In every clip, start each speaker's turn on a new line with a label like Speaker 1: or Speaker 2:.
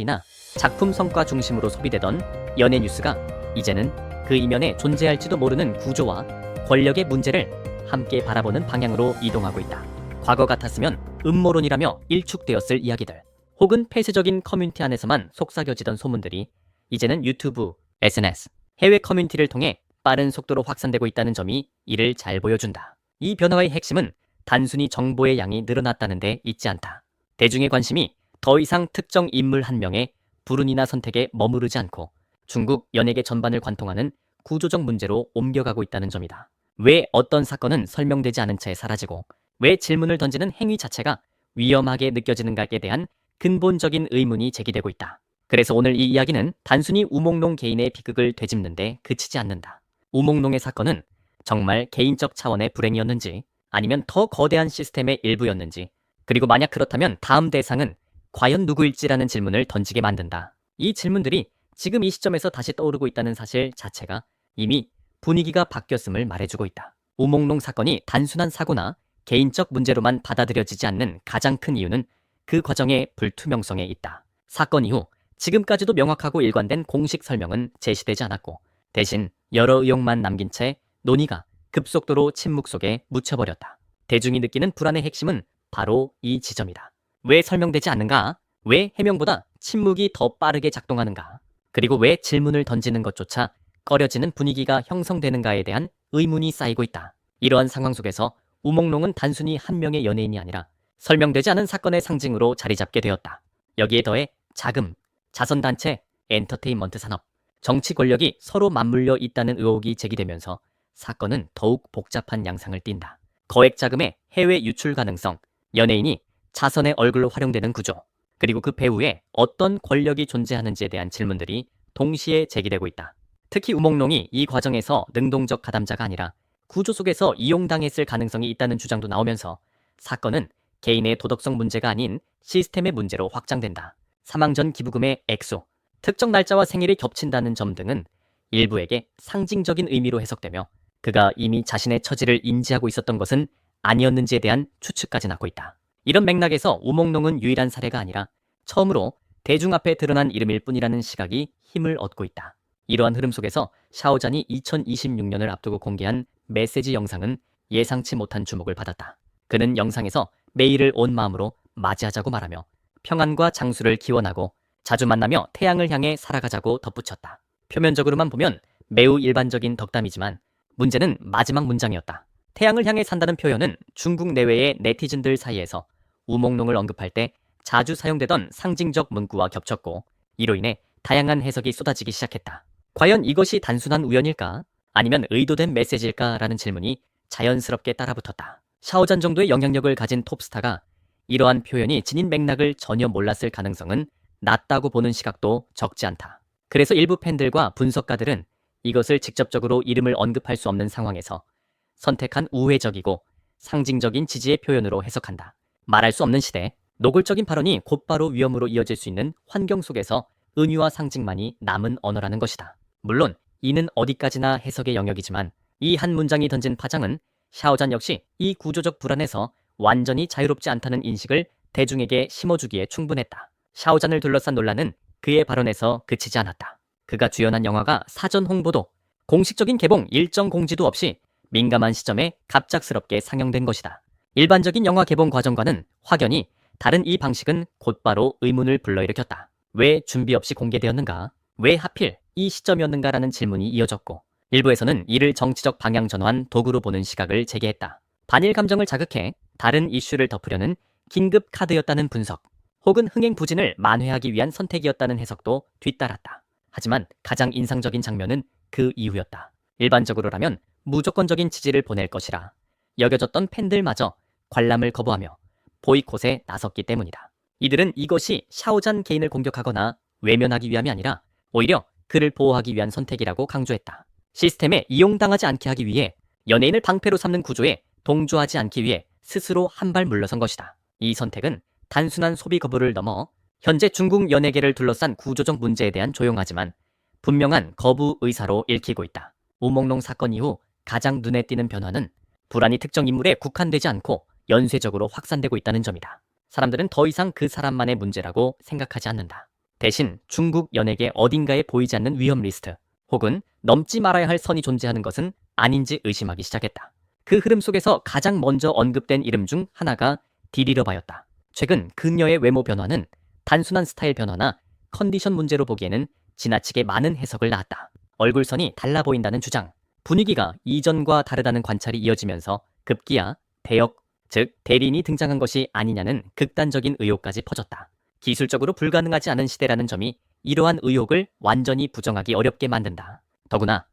Speaker 1: 이나 작품 성과 중심으로 소비되던 연예 뉴스가 이제는 그 이면에 존재할지도 모르는 구조와 권력의 문제를 함께 바라보는 방향으로 이동하고 있다. 과거 같았으면 음모론이라며 일축되었을 이야기들, 혹은 폐쇄적인 커뮤니티 안에서만 속삭여지던 소문들이 이제는 유튜브, SNS, 해외 커뮤니티를 통해 빠른 속도로 확산되고 있다는 점이 이를 잘 보여준다. 이 변화의 핵심은 단순히 정보의 양이 늘어났다는 데 있지 않다. 대중의 관심이 더 이상 특정 인물 한 명의 불운이나 선택에 머무르지 않고 중국 연예계 전반을 관통하는 구조적 문제로 옮겨가고 있다는 점이다. 왜 어떤 사건은 설명되지 않은 채 사라지고 왜 질문을 던지는 행위 자체가 위험하게 느껴지는가에 대한 근본적인 의문이 제기되고 있다. 그래서 오늘 이 이야기는 단순히 우몽농 개인의 비극을 되짚는데 그치지 않는다. 우몽농의 사건은 정말 개인적 차원의 불행이었는지 아니면 더 거대한 시스템의 일부였는지, 그리고 만약 그렇다면 다음 대상은 과연 누구일지라는 질문을 던지게 만든다. 이 질문들이 지금 이 시점에서 다시 떠오르고 있다는 사실 자체가 이미 분위기가 바뀌었음을 말해주고 있다. 우몽농 사건이 단순한 사고나 개인적 문제로만 받아들여지지 않는 가장 큰 이유는 그 과정의 불투명성에 있다. 사건 이후 지금까지도 명확하고 일관된 공식 설명은 제시되지 않았고 대신 여러 의혹만 남긴 채 논의가 급속도로 침묵 속에 묻혀버렸다. 대중이 느끼는 불안의 핵심은 바로 이 지점이다. 왜 설명되지 않는가? 왜 해명보다 침묵이 더 빠르게 작동하는가? 그리고 왜 질문을 던지는 것조차 꺼려지는 분위기가 형성되는가에 대한 의문이 쌓이고 있다. 이러한 상황 속에서 우몽농은 단순히 한 명의 연예인이 아니라 설명되지 않은 사건의 상징으로 자리 잡게 되었다. 여기에 더해 자금, 자선단체, 엔터테인먼트 산업, 정치 권력이 서로 맞물려 있다는 의혹이 제기되면서 사건은 더욱 복잡한 양상을 띈다. 거액 자금의 해외 유출 가능성, 연예인이 자선의 얼굴로 활용되는 구조, 그리고 그 배후에 어떤 권력이 존재하는지에 대한 질문들이 동시에 제기되고 있다. 특히 우몽농이 이 과정에서 능동적 가담자가 아니라 구조 속에서 이용당했을 가능성이 있다는 주장도 나오면서 사건은 개인의 도덕성 문제가 아닌 시스템의 문제로 확장된다. 사망 전 기부금의 액수, 특정 날짜와 생일이 겹친다는 점 등은 일부에게 상징적인 의미로 해석되며 그가 이미 자신의 처지를 인지하고 있었던 것은 아니었는지에 대한 추측까지 낳고 있다. 이런 맥락에서 우몽농은 유일한 사례가 아니라 처음으로 대중 앞에 드러난 이름일 뿐이라는 시각이 힘을 얻고 있다. 이러한 흐름 속에서 샤오잔이 2026년을 앞두고 공개한 메시지 영상은 예상치 못한 주목을 받았다. 그는 영상에서 매일을 온 마음으로 맞이하자고 말하며 평안과 장수를 기원하고 자주 만나며 태양을 향해 살아가자고 덧붙였다. 표면적으로만 보면 매우 일반적인 덕담이지만 문제는 마지막 문장이었다. 태양을 향해 산다는 표현은 중국 내외의 네티즌들 사이에서 우몽농을 언급할 때 자주 사용되던 상징적 문구와 겹쳤고 이로 인해 다양한 해석이 쏟아지기 시작했다. 과연 이것이 단순한 우연일까? 아니면 의도된 메시지일까라는 질문이 자연스럽게 따라붙었다. 샤오잔 정도의 영향력을 가진 톱스타가 이러한 표현이 지닌 맥락을 전혀 몰랐을 가능성은 낮다고 보는 시각도 적지 않다. 그래서 일부 팬들과 분석가들은 이것을 직접적으로 이름을 언급할 수 없는 상황에서 선택한 우회적이고 상징적인 지지의 표현으로 해석한다. 말할 수 없는 시대, 노골적인 발언이 곧바로 위험으로 이어질 수 있는 환경 속에서 은유와 상징만이 남은 언어라는 것이다. 물론 이는 어디까지나 해석의 영역이지만 이 한 문장이 던진 파장은 샤오잔 역시 이 구조적 불안에서 완전히 자유롭지 않다는 인식을 대중에게 심어주기에 충분했다. 샤오잔을 둘러싼 논란은 그의 발언에서 그치지 않았다. 그가 주연한 영화가 사전 홍보도 공식적인 개봉 일정 공지도 없이 민감한 시점에 갑작스럽게 상영된 것이다. 일반적인 영화 개봉 과정과는 확연히 다른 이 방식은 곧바로 의문을 불러일으켰다. 왜 준비 없이 공개되었는가? 왜 하필 이 시점이었는가라는 질문이 이어졌고 일부에서는 이를 정치적 방향 전환 도구로 보는 시각을 제기했다. 반일 감정을 자극해 다른 이슈를 덮으려는 긴급 카드였다는 분석, 혹은 흥행 부진을 만회하기 위한 선택이었다는 해석도 뒤따랐다. 하지만 가장 인상적인 장면은 그 이후였다. 일반적으로라면 무조건적인 지지를 보낼 것이라 여겨졌던 팬들마저 관람을 거부하며 보이콧에 나섰기 때문이다. 이들은 이것이 샤오잔 개인을 공격하거나 외면하기 위함이 아니라 오히려 그를 보호하기 위한 선택이라고 강조했다. 시스템에 이용당하지 않게 하기 위해 연예인을 방패로 삼는 구조에 동조하지 않기 위해 스스로 한 발 물러선 것이다. 이 선택은 단순한 소비 거부를 넘어 현재 중국 연예계를 둘러싼 구조적 문제에 대한 조용하지만 분명한 거부 의사로 읽히고 있다. 우몽농 사건 이후 가장 눈에 띄는 변화는 불안이 특정 인물에 국한되지 않고 연쇄적으로 확산되고 있다는 점이다. 사람들은 더 이상 그 사람만의 문제라고 생각하지 않는다. 대신 중국 연예계 어딘가에 보이지 않는 위험 리스트 혹은 넘지 말아야 할 선이 존재하는 것은 아닌지 의심하기 시작했다. 그 흐름 속에서 가장 먼저 언급된 이름 중 하나가 디리러바였다. 최근 그녀의 외모 변화는 단순한 스타일 변화나 컨디션 문제로 보기에는 지나치게 많은 해석을 낳았다. 얼굴선이 달라 보인다는 주장, 분위기가 이전과 다르다는 관찰이 이어지면서 급기야 대역, 즉 대리인이 등장한 것이 아니냐는 극단적인 의혹까지 퍼졌다. 기술적으로 불가능하지 않은 시대라는 점이 이러한 의혹을 완전히 부정하기 어렵게 만든다. 더구나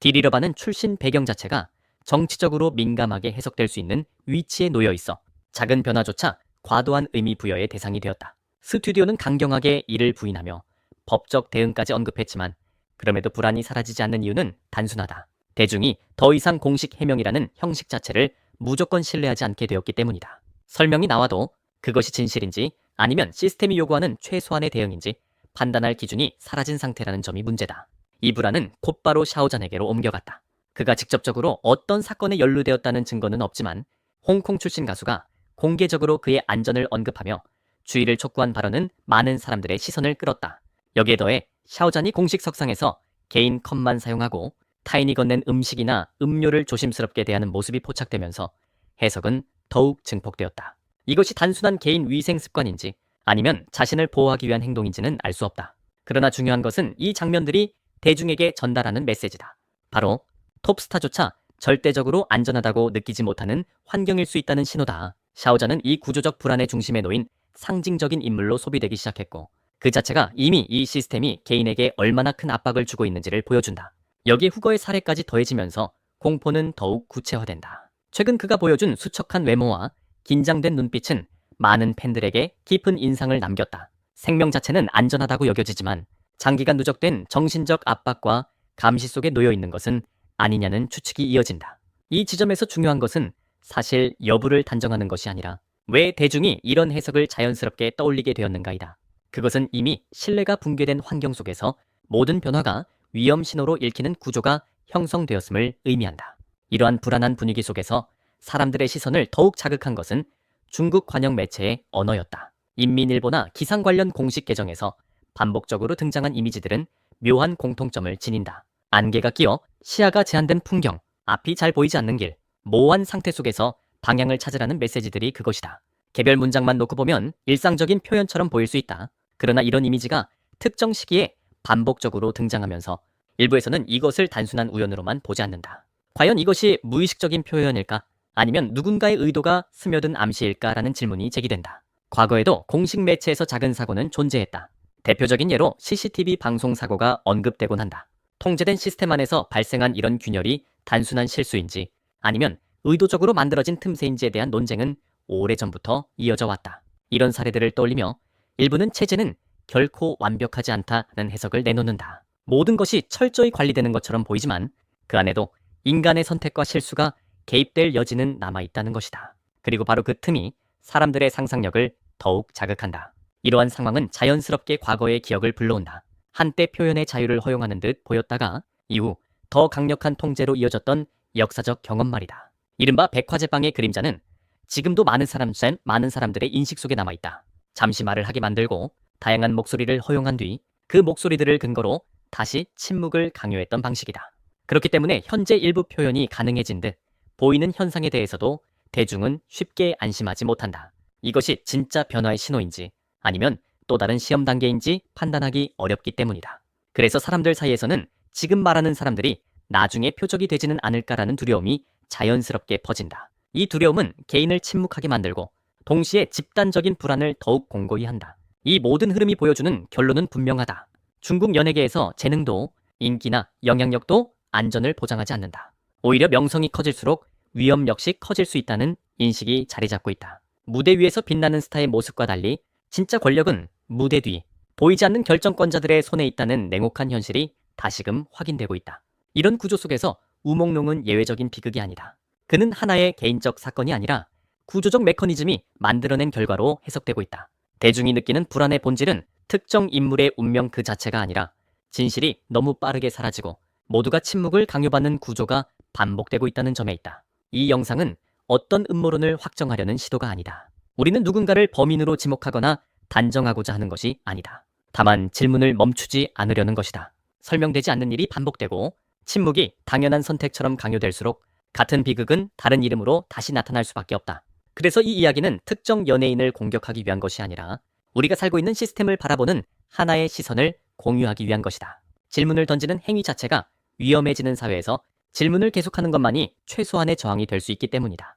Speaker 1: 디리러바는 출신 배경 자체가 정치적으로 민감하게 해석될 수 있는 위치에 놓여 있어 작은 변화조차 과도한 의미 부여의 대상이 되었다. 스튜디오는 강경하게 이를 부인하며 법적 대응까지 언급했지만 그럼에도 불안이 사라지지 않는 이유는 단순하다. 대중이 더 이상 공식 해명이라는 형식 자체를 무조건 신뢰하지 않게 되었기 때문이다. 설명이 나와도 그것이 진실인지 아니면 시스템이 요구하는 최소한의 대응인지 판단할 기준이 사라진 상태라는 점이 문제다. 이 불안은 곧바로 샤오잔에게로 옮겨갔다. 그가 직접적으로 어떤 사건에 연루되었다는 증거는 없지만 홍콩 출신 가수가 공개적으로 그의 안전을 언급하며 주의를 촉구한 발언은 많은 사람들의 시선을 끌었다. 여기에 더해 샤오잔이 공식 석상에서 개인 컷만 사용하고 타인이 건넨 음식이나 음료를 조심스럽게 대하는 모습이 포착되면서 해석은 더욱 증폭되었다. 이것이 단순한 개인 위생 습관인지 아니면 자신을 보호하기 위한 행동인지는 알 수 없다. 그러나 중요한 것은 이 장면들이 대중에게 전달하는 메시지다. 바로 톱스타조차 절대적으로 안전하다고 느끼지 못하는 환경일 수 있다는 신호다. 샤오잔은 이 구조적 불안의 중심에 놓인 상징적인 인물로 소비되기 시작했고 그 자체가 이미 이 시스템이 개인에게 얼마나 큰 압박을 주고 있는지를 보여준다. 여기에 후거의 사례까지 더해지면서 공포는 더욱 구체화된다. 최근 그가 보여준 수척한 외모와 긴장된 눈빛은 많은 팬들에게 깊은 인상을 남겼다. 생명 자체는 안전하다고 여겨지지만 장기간 누적된 정신적 압박과 감시 속에 놓여 있는 것은 아니냐는 추측이 이어진다. 이 지점에서 중요한 것은 사실 여부를 단정하는 것이 아니라 왜 대중이 이런 해석을 자연스럽게 떠올리게 되었는가이다. 그것은 이미 신뢰가 붕괴된 환경 속에서 모든 변화가 위험 신호로 읽히는 구조가 형성되었음을 의미한다. 이러한 불안한 분위기 속에서 사람들의 시선을 더욱 자극한 것은 중국 관영 매체의 언어였다. 인민일보나 기상 관련 공식 계정에서 반복적으로 등장한 이미지들은 묘한 공통점을 지닌다. 안개가 끼어 시야가 제한된 풍경, 앞이 잘 보이지 않는 길, 모호한 상태 속에서 방향을 찾으라는 메시지들이 그것이다. 개별 문장만 놓고 보면 일상적인 표현처럼 보일 수 있다. 그러나 이런 이미지가 특정 시기에 반복적으로 등장하면서 일부에서는 이것을 단순한 우연으로만 보지 않는다. 과연 이것이 무의식적인 표현일까? 아니면 누군가의 의도가 스며든 암시일까라는 질문이 제기된다. 과거에도 공식 매체에서 작은 사고는 존재했다. 대표적인 예로 CCTV 방송 사고가 언급되곤 한다. 통제된 시스템 안에서 발생한 이런 균열이 단순한 실수인지 아니면 의도적으로 만들어진 틈새인지에 대한 논쟁은 오래전부터 이어져 왔다. 이런 사례들을 떠올리며 일부는 체제는 결코 완벽하지 않다는 해석을 내놓는다. 모든 것이 철저히 관리되는 것처럼 보이지만 그 안에도 인간의 선택과 실수가 개입될 여지는 남아있다는 것이다. 그리고 바로 그 틈이 사람들의 상상력을 더욱 자극한다. 이러한 상황은 자연스럽게 과거의 기억을 불러온다. 한때 표현의 자유를 허용하는 듯 보였다가 이후 더 강력한 통제로 이어졌던 역사적 경험 말이다. 이른바 백화제빵의 그림자는 지금도 많은 사람들의 인식 속에 남아있다. 잠시 말을 하게 만들고 다양한 목소리를 허용한 뒤 그 목소리들을 근거로 다시 침묵을 강요했던 방식이다. 그렇기 때문에 현재 일부 표현이 가능해진 듯 보이는 현상에 대해서도 대중은 쉽게 안심하지 못한다. 이것이 진짜 변화의 신호인지 아니면 또 다른 시험 단계인지 판단하기 어렵기 때문이다. 그래서 사람들 사이에서는 지금 말하는 사람들이 나중에 표적이 되지는 않을까라는 두려움이 자연스럽게 퍼진다. 이 두려움은 개인을 침묵하게 만들고 동시에 집단적인 불안을 더욱 공고히 한다. 이 모든 흐름이 보여주는 결론은 분명하다. 중국 연예계에서 재능도 인기나 영향력도 안전을 보장하지 않는다. 오히려 명성이 커질수록 위험 역시 커질 수 있다는 인식이 자리 잡고 있다. 무대 위에서 빛나는 스타의 모습과 달리 진짜 권력은 무대 뒤, 보이지 않는 결정권자들의 손에 있다는 냉혹한 현실이 다시금 확인되고 있다. 이런 구조 속에서 우몽룡은 예외적인 비극이 아니다. 그는 하나의 개인적 사건이 아니라 구조적 메커니즘이 만들어낸 결과로 해석되고 있다. 대중이 느끼는 불안의 본질은 특정 인물의 운명 그 자체가 아니라 진실이 너무 빠르게 사라지고 모두가 침묵을 강요받는 구조가 반복되고 있다는 점에 있다. 이 영상은 어떤 음모론을 확정하려는 시도가 아니다. 우리는 누군가를 범인으로 지목하거나 단정하고자 하는 것이 아니다. 다만 질문을 멈추지 않으려는 것이다. 설명되지 않는 일이 반복되고 침묵이 당연한 선택처럼 강요될수록 같은 비극은 다른 이름으로 다시 나타날 수밖에 없다. 그래서 이 이야기는 특정 연예인을 공격하기 위한 것이 아니라 우리가 살고 있는 시스템을 바라보는 하나의 시선을 공유하기 위한 것이다. 질문을 던지는 행위 자체가 위험해지는 사회에서 질문을 계속하는 것만이 최소한의 저항이 될 수 있기 때문이다.